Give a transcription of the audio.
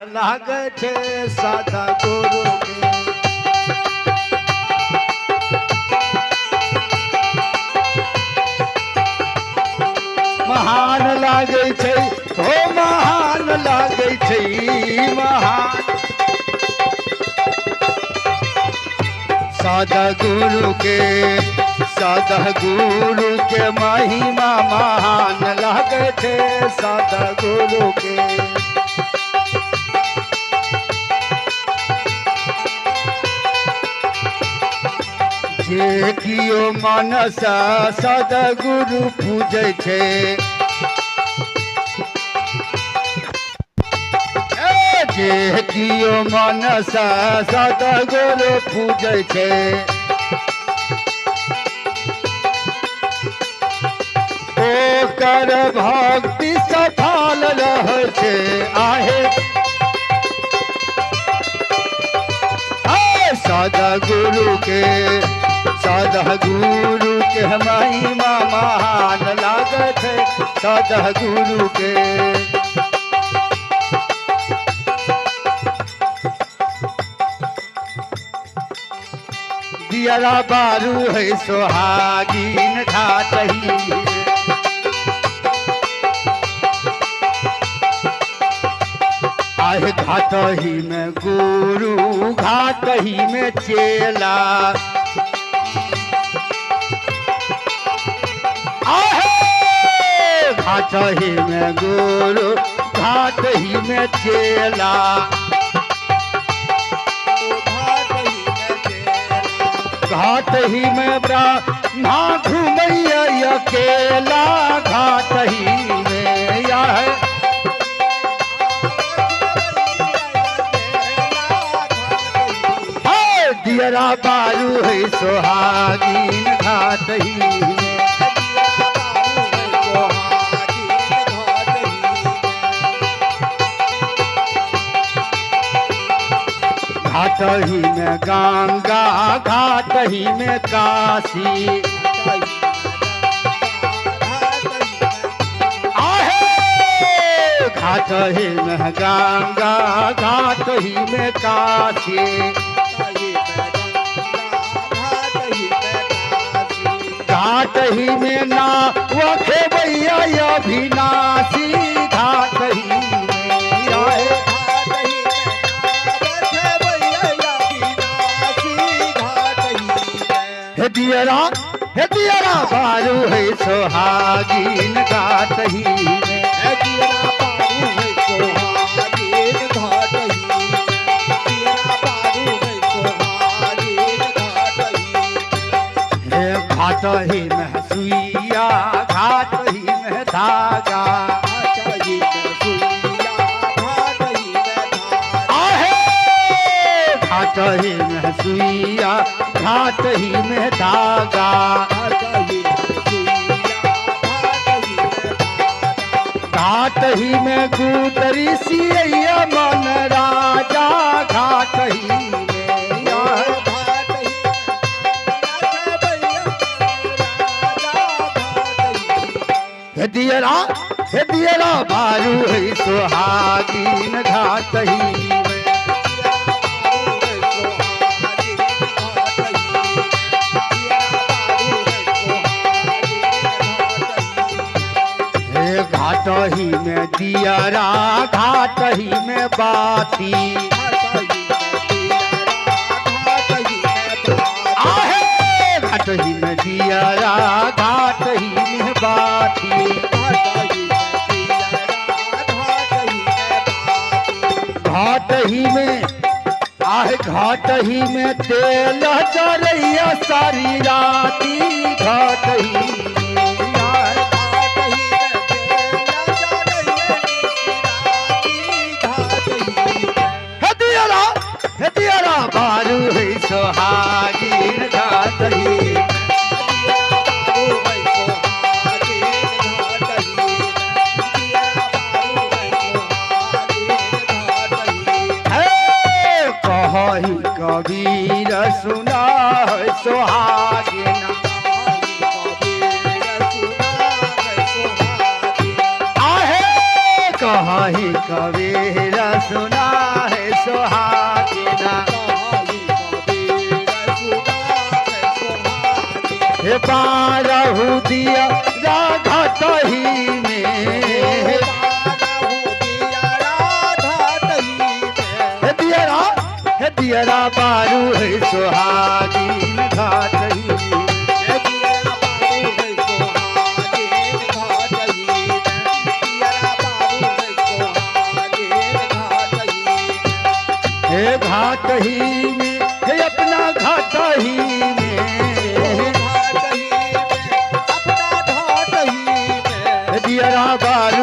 लागे छे सादा गुरु के महान लागे छे हो महान लागे छे महान सादा गुरु के महिमा महान लागे छे सादा गुरु के जे कियो मनसा सदगुरु पूजे छे जे कियो मनसा सदगुरु पूजे छे ओकर भक्ति सफल रहे छे आहे सदगुरु के महिमा महान लागत है सदगुरु के दियरा बारू है सोहागीन घाटही आहे घाटही में गुरु घाटही में चेला घाटही में गुरु घाटही में चेला घाटही में ब्रह्मा घूमैया अकेला घाटही में यह दियरा बारू है सोहागीन घाटही घाटही में गंगा घाटही में काशी घाटही में गंगा घाटही में काशी घाटही में ना वखे भैया अभिनाशी घाटही हे दियरा बारू है सोहागीन घाटही में घाटही में सुइया घाटही में धागा घाटही में सुइया घाटही में धागा घाटही में गुदरी सिया मन राजा घाटही हे दियरा बारू है सोहागीन घाटही घाटही में दियरा घाटही में बाती घाटही में दियरा घाटही में बाती घाटही में तेल चरैया सारी राती घाटही बारू है सोहागीन घाटही कही कबीर सुना है सोहागीन आहे कह ताही कबीरा सुना है सुहागिना हे बारहु दिया राधा तही में हे दियरा बारू है सुहागिन घाटही हे घाटही में हे अपना घाटही में हे दियरा बारू